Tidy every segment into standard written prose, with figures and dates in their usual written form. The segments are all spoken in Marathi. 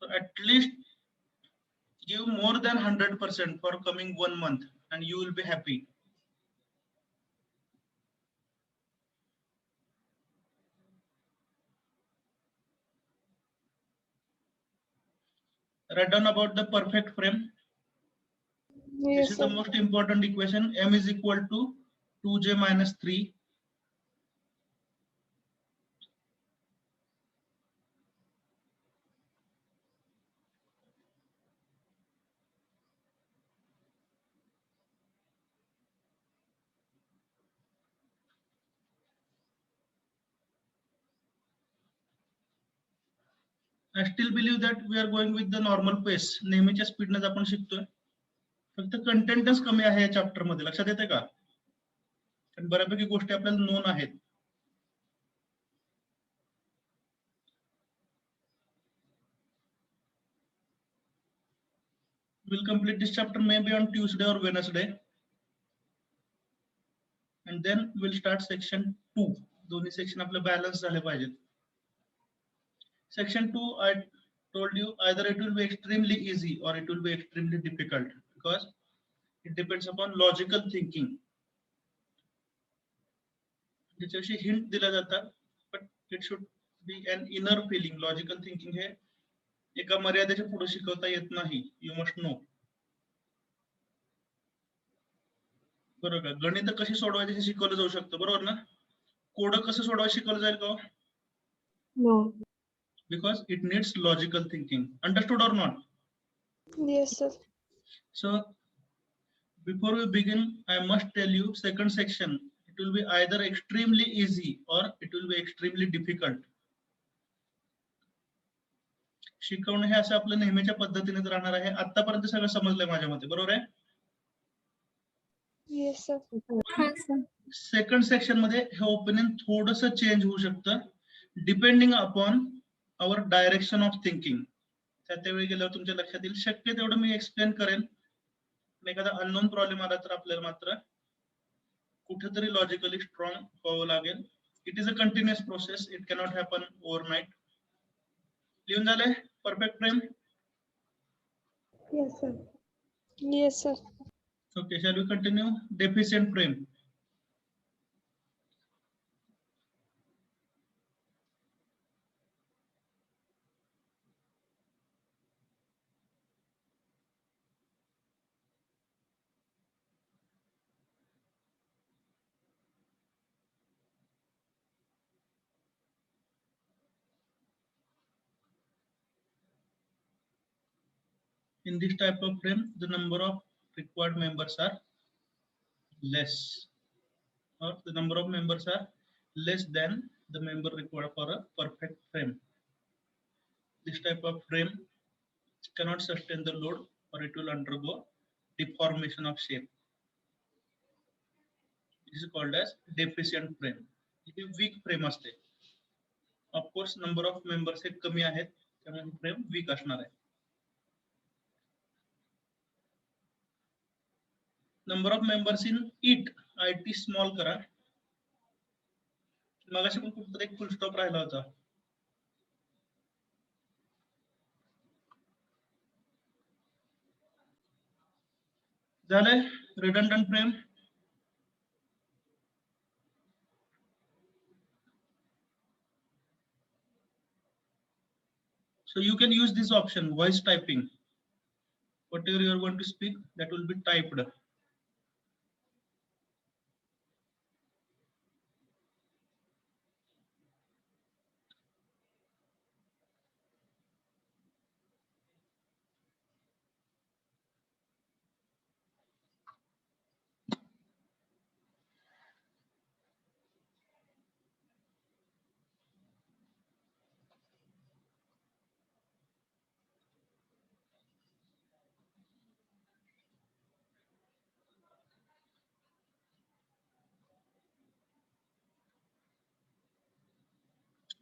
So at least give more than 100% for coming 1 month and you will be happy. Write down about the perfect frame. Yes, This is the most important equation. M is equal to 2j minus 3. I still believe that we are going with the normal pace. नेहमीच्या स्पीडनेच आपण शिकतोय. फक्त कंटेंटच कमी आहे या चॅप्टर मध्ये, लक्षात येते का? कारण बऱ्यापैकी गोष्टी आपल्याला नोन आहेत. We'll complete this chapter maybe on Tuesday or Wednesday. And then we'll start section 2. दोन्ही सेक्शन आपले बॅलन्स झाले पाहिजेत. Section 2, I told you either it will be extremely easy or it will be extremely difficult because it depends upon logical thinking. त्याच्याविषयी हिंट दिला जातात, but it should be an inner feeling. Logical thinking हे एका मर्यादेच्या पुढे शिकवता येत नाही. You must know. बरोबर का? गणित कशी सोडवायची हे शिकवलं जाऊ शकतं, बरोबर ना? कोड कसं सोडवायचं शिकवलं जाईल का? No. Because it needs logical thinking. Understood or not? Yes, sir. So before we begin, I must tell you second section, it will be either extremely easy or it will be extremely difficult. शिकवणं हे असं आपलं नेहमीच्या पद्धतीनेच राहणार आहे. आतापर्यंत सगळं समजलंय माझ्या मते, बरोबर आहे? Yes, sir. सेकंड सेक्शन मध्ये हे ओपिनियन थोडंसं चेंज होऊ शकतं depending upon our direction of thinking. त्यावेळी गेल्यावर तुमच्या लक्षात येईल. शक्य तेवढं मी एक्सप्लेन करेन. एखादा अननोन प्रॉब्लेम आला तर आपल्याला मात्र कुठेतरी लॉजिकली स्ट्रॉंग व्हावं लागेल. It is a continuous process. It cannot happen overnight. लिहून झालंय perfect frame? Yes, sir. Yes, sir. Okay, shall we continue? Deficient frame. In this type of frame, the number of required members are less, or the number of members are less than the member required for a perfect frame. This type of frame cannot sustain the load or it will undergo deformation of shape. This is called as deficient frame. It is weak frame असते. Of course, number of members हे कमी आहेत, त्यामुळे फ्रेम weak असणार आहे. Number of members in IT, IT small करा. मगाशी पण कुठेतरी एक फुल स्टॉप राहिला होता. झालंय redundant frame. So you can use this option, voice typing. Whatever you are going to speak, that will be typed.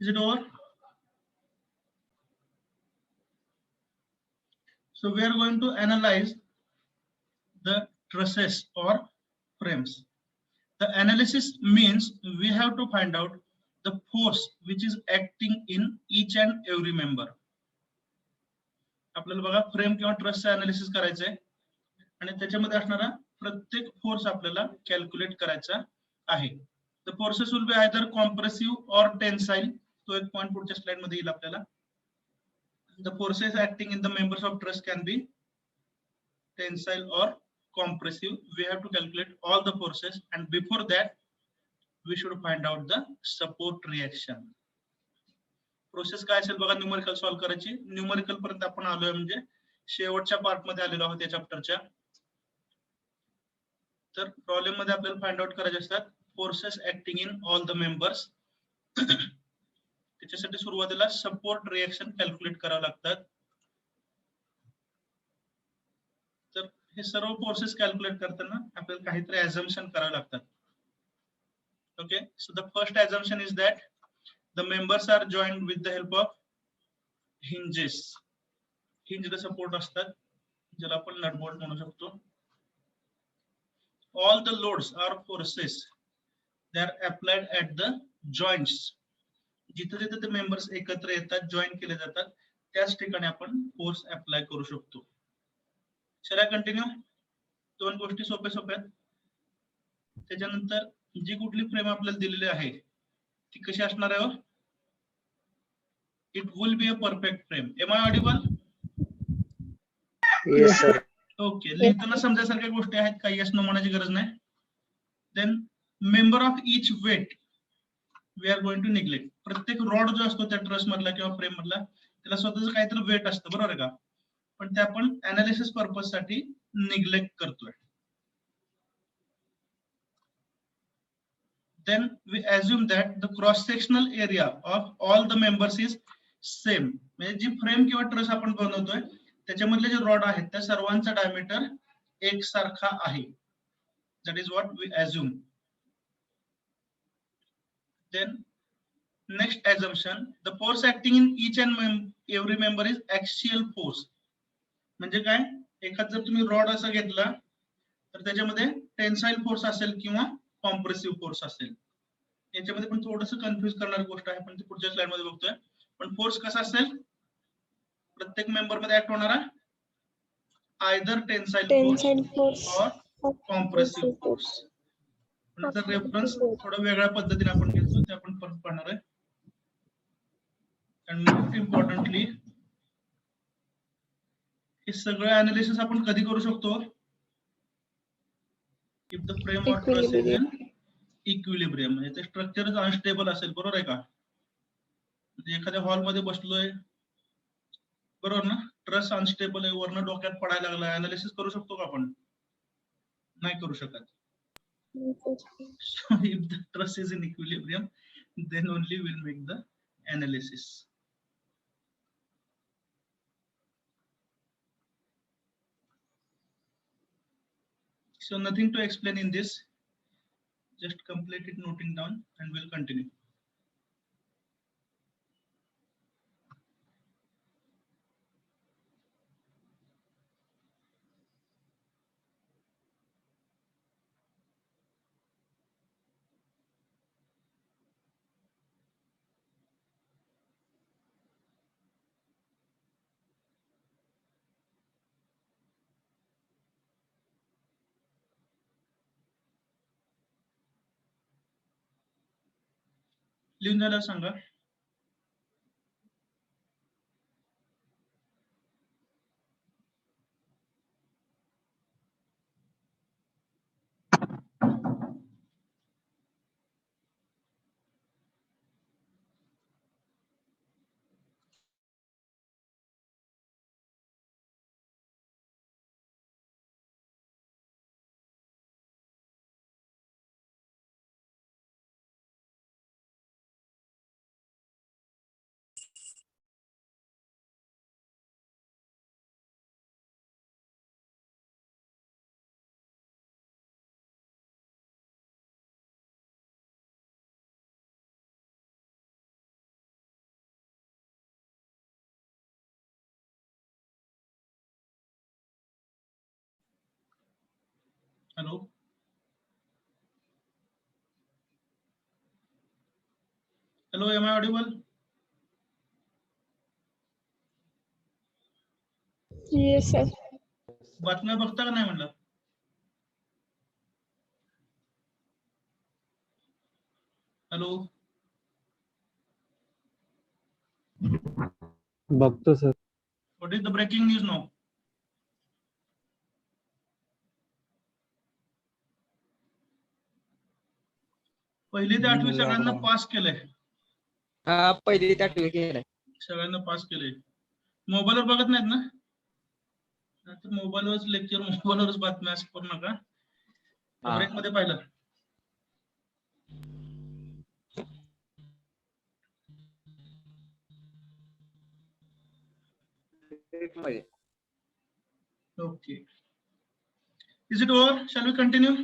Is it over? So we are going to analyze the trusses or frames. The analysis means we have to find out the force which is acting in each and every member. आपल्याला बघा फ्रेम किंवा ट्रसचं अनालिसिस करायचंय आणि त्याच्यामध्ये असणारा प्रत्येक फोर्स आपल्याला कॅल्क्युलेट करायचा आहे. The forces will be either compressive or tensile. तो एक पॉइंट पुढच्या स्लाइड मध्ये येईल आपल्याला. The forces acting in the members of truss can be tensile or compressive. We have to calculate all the forces, and before that we should find out the support reaction. Process काय असेल बघा न्यूमेरिकल सॉल्व्ह करायची. न्यूमेरिकल पर्यंत आपण आलोय म्हणजे शेवटच्या पार्ट मध्ये आलेलो आहोत या चॅप्टरच्या. तर प्रॉब्लेम मध्ये आपल्याला फाइंड आउट करायचे असतात forces acting in all the members. त्याच्यासाठी सुरुवातीला सपोर्ट रिएक्शन कॅल्क्युलेट करावं लागतात. तर हे सर्व फोर्सेस कॅल्क्युलेट करताना आपल्याला काहीतरी अझम्पशन करावे लागतात. Okay, so the first assumption is that the members are joined with the help of hinges. Hinged support असतात ज्याला आपण नट बोल्ट म्हणू शकतो. All the loads are forces they are applied at the joints. जिथे जिथे ते मेंबर्स एकत्र येतात जॉईन केले जातात त्याच ठिकाणी आपण फोर्स अप्लाय करू शकतो. चला कंटिन्यू. दोन गोष्टी सोप्या सोप्या. त्याच्यानंतर जी कुठली फ्रेम आपल्याला दिलेली आहे ती कशी असणार आहे? It will be a perfect frame. Am I audible? Yes, sir. Okay, लिहिताना समजायसारख्या गोष्टी आहेत काही येस नो म्हणायची गरज नाही. Then member of each weight we are going to neglect. प्रत्येक रॉड जो असतो त्या ट्रस मधला किंवा फ्रेम मधला त्याला स्वतःच काहीतरी वेट असतं, बरोबर आहे का? पण ते आपण अनालिसिस पर्पज साठी निग्लेक्ट करतोय. Then we assume that the cross sectional area of all the members is same. म्हणजे जी फ्रेम किंवा ट्रस आपण बनवतोय त्याच्यामधले जे रॉड आहेत त्या सर्वांचा डायमीटर एकसारखा आहे. That is what we assume. Then next assumption, the force acting in each and every member is axial force. म्हणजे काय? एखाद जर तुम्ही रॉड असा घेतला तर त्याच्यामध्ये टेन्साइल फोर्स असेल किंवा कॉम्प्रेसिव्ह फोर्स असेल. याच्यामध्ये पण थोडंसं कन्फ्युज करणारी गोष्ट आहे पण ती पुढच्या स्लाइड मध्ये बघतोय. पण फोर्स कसा असेल? प्रत्येक मेंबर मध्ये ऍक्ट होणारा आयदर टेन्साइल फोर्स और कॉम्प्रेसिव्ह फोर्स. त्याचा रेफरन्स थोडा वेगळ्या पद्धतीने आपण घेतो ते आपण परत पाहणार आहे. आणि मोस्ट इम्पॉर्टंटली हे सगळं अनालिसिस आपण कधी करू शकतो? If the frame of truss is in equilibrium. म्हणजे ते स्ट्रक्चरच अनस्टेबल असेल, बरोबर आहे का? म्हणजे एखाद्या हॉल मध्ये बसलोय, बरोबर ना, ट्रस अनस्टेबल आहे, वरनं डोक्यात पडायला लागलाय, अनालिसिस करू शकतो का आपण? नाही करू शकत. So if the truss is in equilibrium, then only we'll make the analysis. So nothing to explain in this. Just complete it, noting down, and we'll continue. लिहून झालं सांगा. Hello. Hello, am I audible? Yes, sir. बातम्या बघता का नाही म्हणलं? हॅलो, बघतो sir. What is the breaking news now? पहिली ते 8वी सगळ्यांना पास केलंय. हा पहिली ते 8वी केलंय. सगळ्यांना पास केलंय. मोबाईलवर बघत नाहीत ना? नाहीतर मोबाईलवरच लेक्चर, मोबाईलवरच बातम्या असं करू नका. हा. ब्रेक मध्ये पाहिलं. Okay. Is it over? Shall we continue?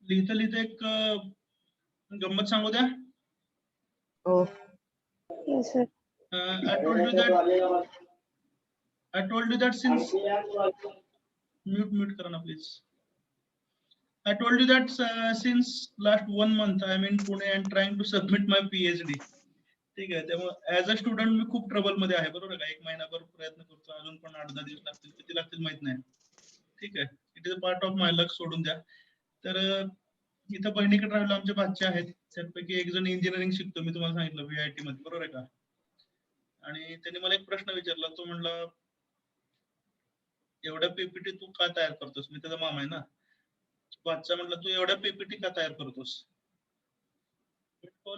लिहिता लिहिता एक गंमत सांगू द्या. हो. Yes, sir. I told you that since mute करा ना please. I told you that since last 1 month I am in Pune and trying to submit my PhD. ठीक आहे, त्यामुळे ऍज अ स्टुडंट मी खूप ट्रबल मध्ये आहे, बरोबर का? 1 महिनाभर प्रयत्न करतो, अजून पण 8-10 दिवस लागतील, किती लागतील माहित नाही. ठीक आहे, it is a part of my luck, सोडून द्या. तर इथं बहिणीकडे राहिलो, आमचे बाच्चे आहेत, त्यापैकी एक जण इंजिनिअरिंग शिकतो, मी तुम्हाला सांगितलं VIT मध्ये, बरोबर आहे का? आणि त्यांनी मला एक प्रश्न विचारला, तो म्हणला एवढ्या पीपीटी तू का तयार करतोस? मी त्याचा मामा आहे ना. बादशाह म्हटलं तू एवढ्या पीपीटी का तयार करतोस?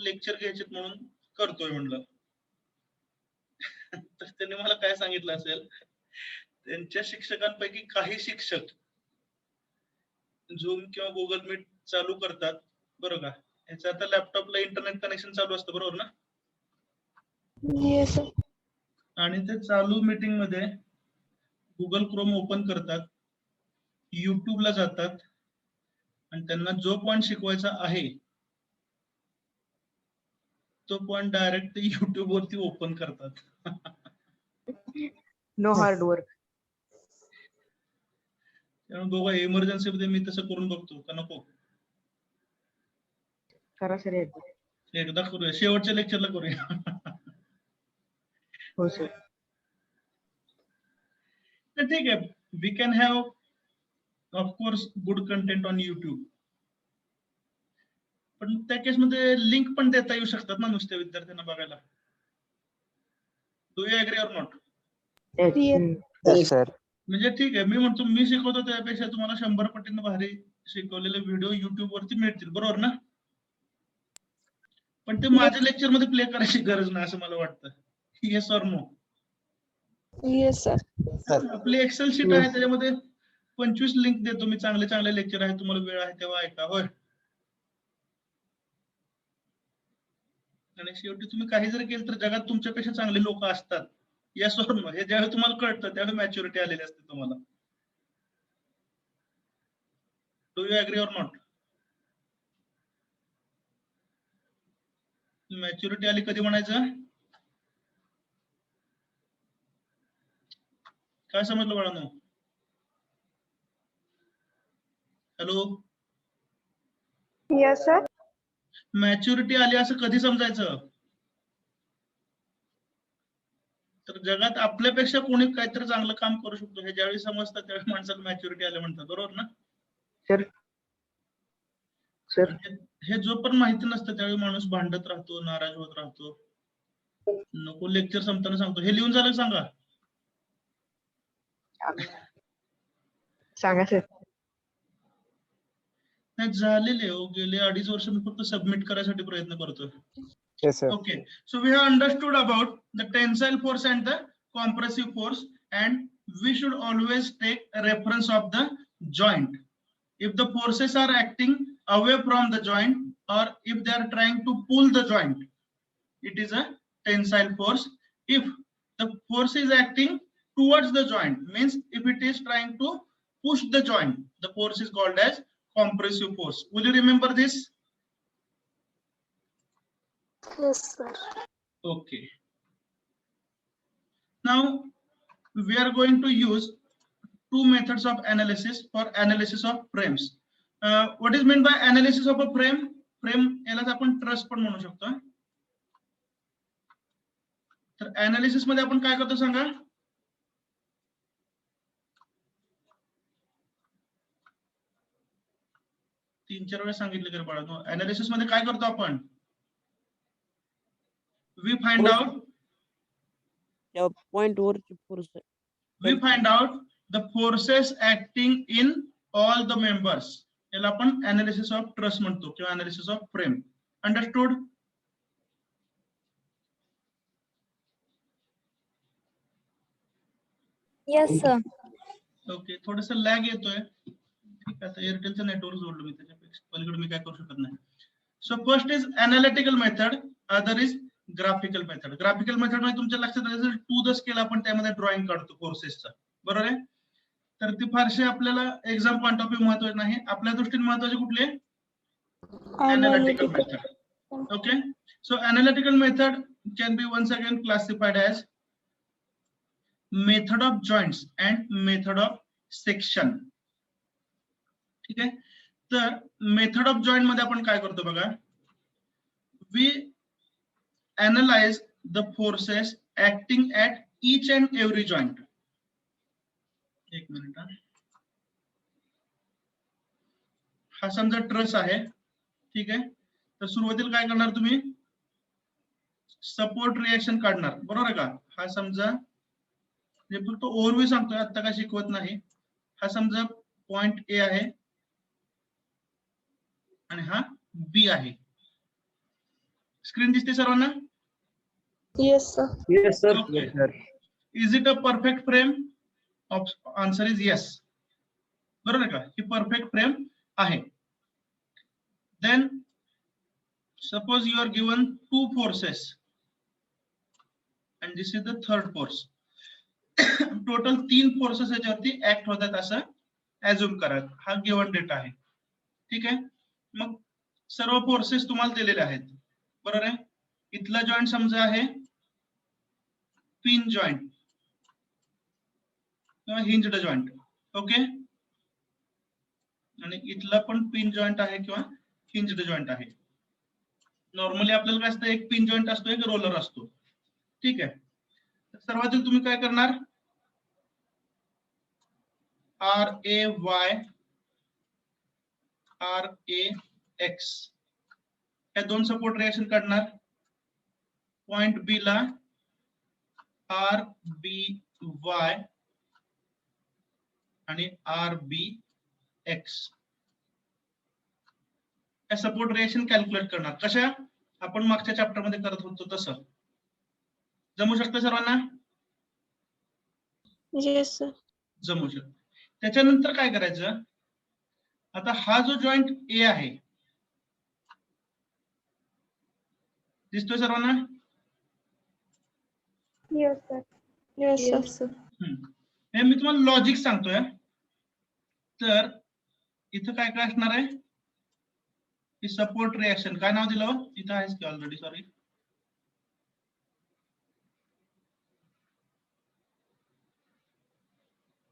लेक्चर घ्यायचे म्हणून करतोय म्हणलं. तर त्यांनी मला काय सांगितलं असेल, त्यांच्या शिक्षकांपैकी काही शिक्षक झूम किंवा गुगल मीट चालू करतात, बरोबर का? याचं आता लॅपटॉपला इंटरनेट कनेक्शन चालू असतं, बरोबर ना? Yes, sir. आणि ते चालू मीटिंग मध्ये गुगल क्रोम ओपन करतात, युट्यूबला जातात आणि त्यांना जो पॉइंट शिकवायचा आहे तो पॉइंट डायरेक्ट युट्यूब वरती ओपन करतात. No hard work. त्यामुळे बघा, इमर्जन्सी मध्ये मी तसं करून बघतो का नको? करा सर. एकदा करूया, शेवटच्या लेक्चरला करूया. हो सर. तर ठीक आहे, we can have of course good content on YouTube, पण त्या केसमध्ये लिंक पण देता येऊ शकतात ना नुसत्या विद्यार्थ्यांना बघायला. Do you agree or not? Yes. Sir. म्हणजे ठीक आहे, मी म्हणतो मी शिकवतो त्यापेक्षा तुम्हाला 100 पटीनं भारी शिकवलेले व्हिडिओ युट्यूब वरती मिळतील, बरोबर ना? पण ते माझ्या लेक्चर मध्ये प्ले करायची गरज नाही असं मला वाटतं. Yes or no? Yes, sir. आपली एक्सेल शीट आहे, त्याच्यामध्ये 25 लिंक देतो मी, चांगले चांगले लेक्चर आहे, तुम्हाला वेळ आहे तेव्हा ऐका. होय, आणि शेवटी तुम्ही काही जर केलं तर जगात तुमच्यापेक्षा चांगले लोक असतात. Yes or no? हे ज्यावेळी तुम्हाला कळतं त्यावेळी मॅच्युरिटी आलेली असते तुम्हाला. Do you agree or not? Maturity आली कधी म्हणायचं? काय समजलं बाळांनो? Hello, Yes, sir. मॅच्युरिटी आली असं कधी समजायचं? तर जगात आपल्यापेक्षा कोणी काहीतरी चांगलं काम करू शकतो हे ज्यावेळी समजतं त्यावेळी माणसाला मॅच्युरिटी आली म्हणतात, बरोबर ना? सर. सर. हे जो पण माहिती नसतं त्यावेळी माणूस भांडत राहतो, नाराज होत राहतो. नको लेक्चर संपताना सांगतो, हे लिहून झालं सांगा. सांगा सर. नाही झालेले हो, गेले 2.5 वर्ष मी फक्त सबमिट करायसाठी प्रयत्न करतोय. Yes, sir. Okay, so we have understood about the tensile force and the compressive force, and we should always take a reference of the joint. If the forces are acting away from the joint, or if they are trying to pull the joint, it is a tensile force. If the force is acting towards the joint, means if it is trying to push the joint, the force is called as compressive force. Will you remember this? Yes, sir. Okay. Now we are going to use two methods of analysis for analysis of frames. What is meant by analysis of a frame? Frame यालाच आपण ट्रस पण म्हणू शकतो. तर analysis मध्ये आपण काय करतो सांगा? 3-4 वेळा सांगितलं की बाळांनो, analysis मध्ये काय करतो आपण? We find out त्या पॉइंट वरची force the forces acting in all the members. याला आपण analysis of truss म्हणतो किंवा analysis of frame. Understood? Yes, sir. Okay, थोडस लॅग येतोय. ठीक आहे, आता एअरटेलचं नेटवर्क जोडलं मी, त्याच्यापेक्षा पलीकडे मी काय करू शकत नाही. So first is analytical method, other is graphical method. Graphical method मध्ये तुमच्या लक्षात आलं टू द स्केल आपण त्यामध्ये ड्रॉइंग काढतो फोर्सेसचा, बरोबर आहे. तर ती फारशी आपल्याला एक्झाम पॉइंट ऑफ व्ह्यू महत्वाची नाही. आपल्या दृष्टीने महत्वाचे कुठले? Analytical method. Okay, so analytical method can be once again classified as method of joints and method of section. ठीक आहे, तर मेथड ऑफ जॉइंट मध्ये आपण काय करतो बघा, we analyze the forces acting at each and every joint. एक मिनिट, हा समजा ट्रस आहे, ठीक आहे. तर सुरुवातीला काय करणार तुम्ही? सपोर्ट रिएक्शन काढणार, बरोबर आहे का. हा समजा फक्त ओव्हरव्ह्यू सांगतोय, आता काय शिकवत नाही. हा समजा पॉइंट ए आहे आणि हा बी आहे. स्क्रीन दिसते सर्वांना? Yes, sir. Yes, sir. Okay. Yes, sir. Is it a perfect frame? Answer is yes. बरोबर आहे का, ही परफेक्ट फ्रेम आहे. Then suppose you are given two forces and this is the third force. Total 3 forces याच्यावरती ऍक्ट होतात असं ऍझ्युम करा. हा गिव्हन डेटा आहे, ठीक आहे. मग सर्व फोर्सेस तुम्हाला दिलेले आहेत, बरोबर आहे. इथला जॉइंट समजा आहे पिन जॉइंट किंवा हिंज्ड जॉइंट, ओके. आणि इथला पण पिन जॉइंट आहे किंवा हिंज्ड जॉइंट आहे. नॉर्मली आपल्याला काय असतं, एक पिन जॉइंट असतो, एक रोलर असतो, ठीक आहे. सर्वात तुम्ही काय करणार, RAY RAX या दोन सपोर्ट रिएक्शन काढणार. पॉइंट बी ला RBY आणि RBX या सपोर्ट रिएक्शन कॅल्क्युलेट करणार. कशा? आपण मागच्या चॅप्टर मध्ये करत होतो तसं. जमू शकतं सर्वांना? Yes, sir. जमू शकतं. त्याच्यानंतर काय करायचं, आता हा जो जॉइंट ए आहे, दिसतोय सर्वांना? Yes, sir. Yes, sir. हे मी तुम्हाला लॉजिक सांगतोय. तर इथं काय काय असणार आहे, की सपोर्ट रिएक्शन. काय नाव दिलं इथं आहेच की ऑलरेडी, सॉरी.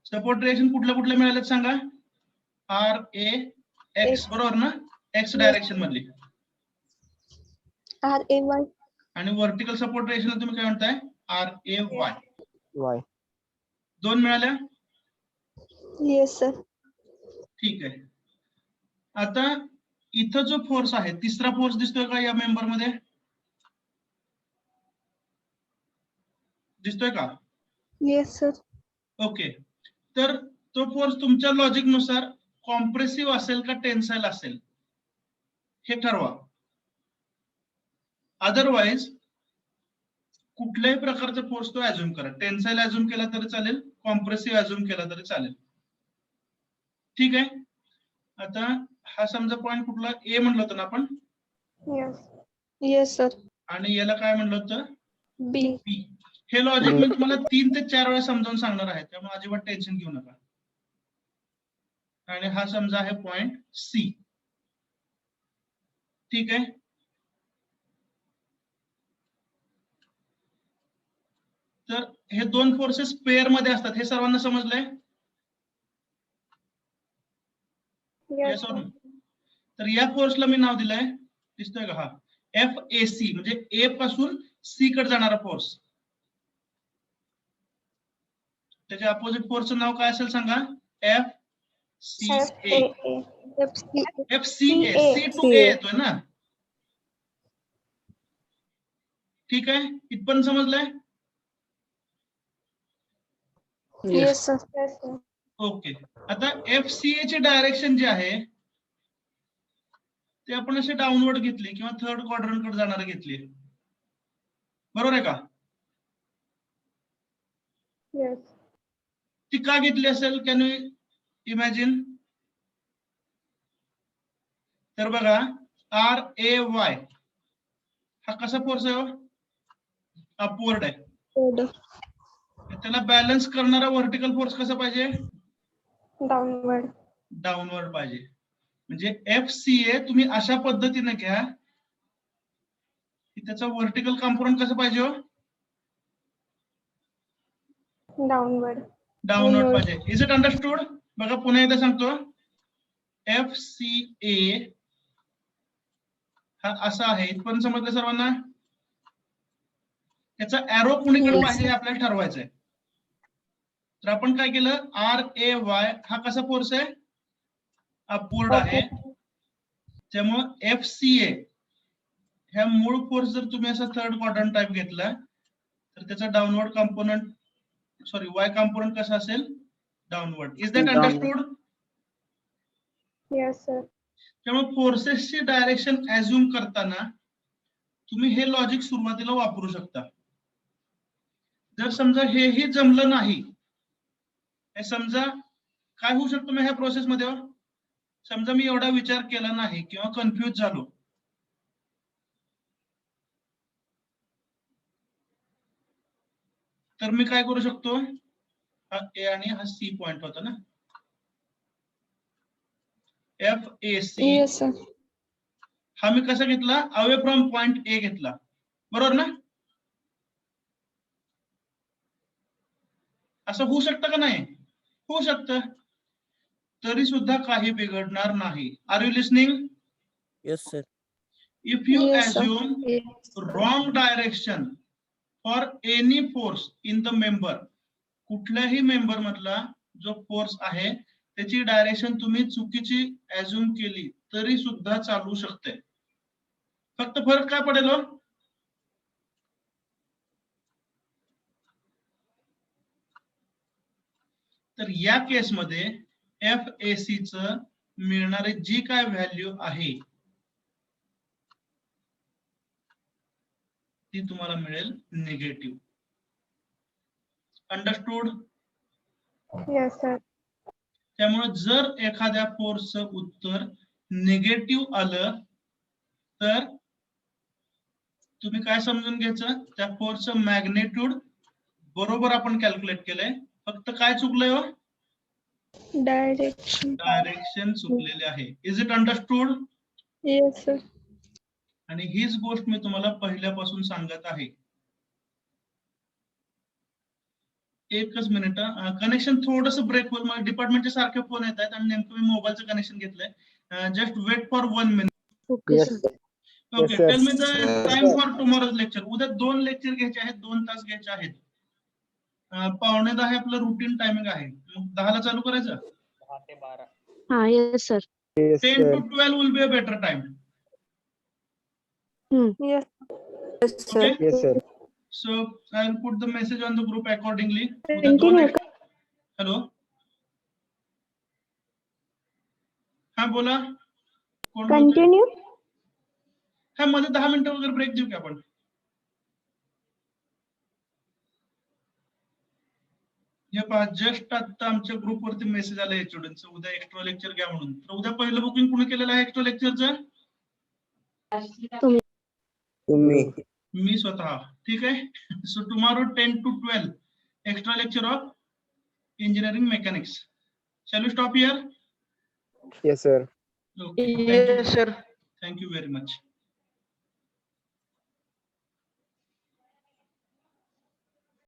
सपोर्ट रिएक्शन कुठल्या कुठल्या मिळालेत सांगा? RAX, बरोबर ना, एक्स डायरेक्शन मधली. RAY. आणि व्हर्टिकल सपोर्ट रिएक्शन तुम्ही काय म्हणताय? RAY. Why? दोन मिळाल्या? Yes, sir. ठीक आहे. आता इथं जो फोर्स आहे, तिसरा फोर्स दिसतोय का या मेंबर मध्ये? दिसतोय का? Yes, sir. ओके. तर तो फोर्स तुमच्या लॉजिक नुसार कॉम्प्रेसिव्ह असेल का टेन्साईल असेल हे ठरवा. अदरवाईज कुठल्याही प्रकारचा फोर्स तो अज्युम करा. टेन्साईल अज्युम केला तरी चालेल, कॉम्प्रेसिव्ह अज्युम केला तरी चालेल. ठीक आहे. आता हा समजा पॉइंट कुठला ए म्हणलं होतं ना आपण, Yes, sir. आणि याला काय म्हणलं होतं B. बी. हे लॉजिक मी तुम्हाला 3 ते 4 वेळा समजावून सांगणार आहे, त्यामुळे अजिबात टेन्शन घेऊ नका. आणि हा समजा आहे पॉइंट सी. ठीक आहे. तर हे दोन फोर्सेस पेअर मध्ये असतात, हे सर्वांना समजलंय? Yes, Yes or sir. no? तर या फोर्सला मी नाव दिलंय, दिसतोय का? हा FAC, म्हणजे ए पासून सी कडे जाणारा फोर्स. त्याच्या अपोजिट फोर्सचं नाव काय असेल सांगा? FCA. FCA, C to A येतोय ना? ठीक आहे, इथपर्यंत समजलंय? Yes, sir. Yes, sir. Okay. आता FCA ची डायरेक्शन जी आहे ते आपण असे डाऊनवर्ड घेतली किंवा थर्ड क्वाड्रंट कडे जाणारे घेतली, बरोबर आहे का? Yes. ती का घेतली असेल, कॅन यू इमॅजिन? तर बघा, RAY हा कसा फोर्स आहे? अपवर्ड आहे. Good. त्याला बॅलन्स करणारा व्हर्टिकल फोर्स कसा पाहिजे? Downward. डाऊनवर्ड पाहिजे. म्हणजे FCA तुम्ही अशा पद्धतीने घ्या की त्याचा व्हर्टिकल कंपोनंट कसं पाहिजे? Downward. डाऊनवर्ड पाहिजे. Is it understood? बघा पुन्हा एकदा सांगतो, FCA हा असा आहे. इथपर्यंत समजलं सर्वांना? त्याचा एरो कुणीकडे Yes. पाहिजे हे आपल्याला ठरवायचंय. तर आपण काय केलं, RAY हा कसा फोर्स आहे? अपवर्ड आहे. त्यामुळे FCA ह्या मूळ फोर्स जर तुम्ही असा थर्ड क्वाड्रंट टाइप घेतला तर त्याचा downward component, sorry Y component कसा असेल? Downward. Is that understood? Yes, sir. त्यामुळे फोर्सेसची डायरेक्शन अज्युम करताना तुम्ही हे लॉजिक सुरुवातीला वापरू शकता. जर समजा हेही जमलं नाही, हे समजा काय होऊ शकतं मग ह्या प्रोसेस मध्ये? समजा मी एवढा विचार केला नाही किंवा कन्फ्युज झालो, तर मी काय करू शकतो? हा ए आणि हा सी पॉइंट होता ना, FAC. Yes, sir. हा मी कसा घेतला? अवे फ्रॉम पॉइंट ए घेतला, बरोबर ना? असं होऊ शकतं का नाही? होऊ शकतं. तरी सुद्धा काही बिघडणार नाही. Are you listening? Yes, sir. If you Yes, sir. assume wrong direction for any force in the member, कुठल्याही मेंबर मधला जो फोर्स आहे त्याची डायरेक्शन तुम्ही चुकीची अज्युम केली तरी सुद्धा चालू शकते. फक्त फरक काय पडेल? तर या केसमध्ये FAC च मिळणारी जी काय व्हॅल्यू आहे ती तुम्हाला मिळेल निगेटिव्ह. अंडरस्टूड? Yes, sir. त्यामुळे जर एखाद्या फोर्सचं उत्तर निगेटिव्ह आलं तर तुम्ही काय समजून घ्यायचं? त्या फोर्सचं मॅग्नेट्यूड बरोबर आपण कॅल्क्युलेट केलंय, फक्त काय चुकलंय? Direction. डायरेक्शन चुकलेले आहे. Is it understood? Yes, sir. आणि हीच गोष्ट मी तुम्हाला पहिल्यापासून सांगत आहे. एकच मिनिट, कनेक्शन थोडस ब्रेक होईल. मला डिपार्टमेंटचे सारखे फोन येत आहेत आणि नेमकं मी मोबाईलचं कनेक्शन घेतलंय. Just wait for 1 minute. Okay, Yes, sir. sir. Okay, sir. Tell me the time for tomorrow's lecture. उद्या 2 लेक्चर घ्यायचे आहेत, 2 तास घ्यायचे आहेत. 9:45 हे आपलं रुटीन टायमिंग आहे. मग 10 ला चालू करायचं. 10 ते 12. Yes, sir. Yes, 10 sir. to 12 will be a better time. Yes. Yes, sir. Okay. Yes, sir. So I'll put the message on the group accordingly. उद्या 2 Continue. hello. हा बोला, कोण बोलतंय? कंटिन्यू. हा, मध्ये 10 मिनिटं वगैरे ब्रेक देऊ की आपण? हे पहा, जस्ट आता आमच्या ग्रुपवरती मेसेज आला आहे स्टुडंटचा, उद्या एक्स्ट्रा लेक्चर घ्या म्हणून. तर उद्या पहिलं बुकिंग कोणी केलेलं आहे एक्स्ट्रा लेक्चरचं? तुम्ही. मी स्वतः. ठीक आहे. So tomorrow 10 to 12 extra lecture of engineering mechanics. Shall we stop here? Yes, sir. Okay. Yes, sir. Thank you very much.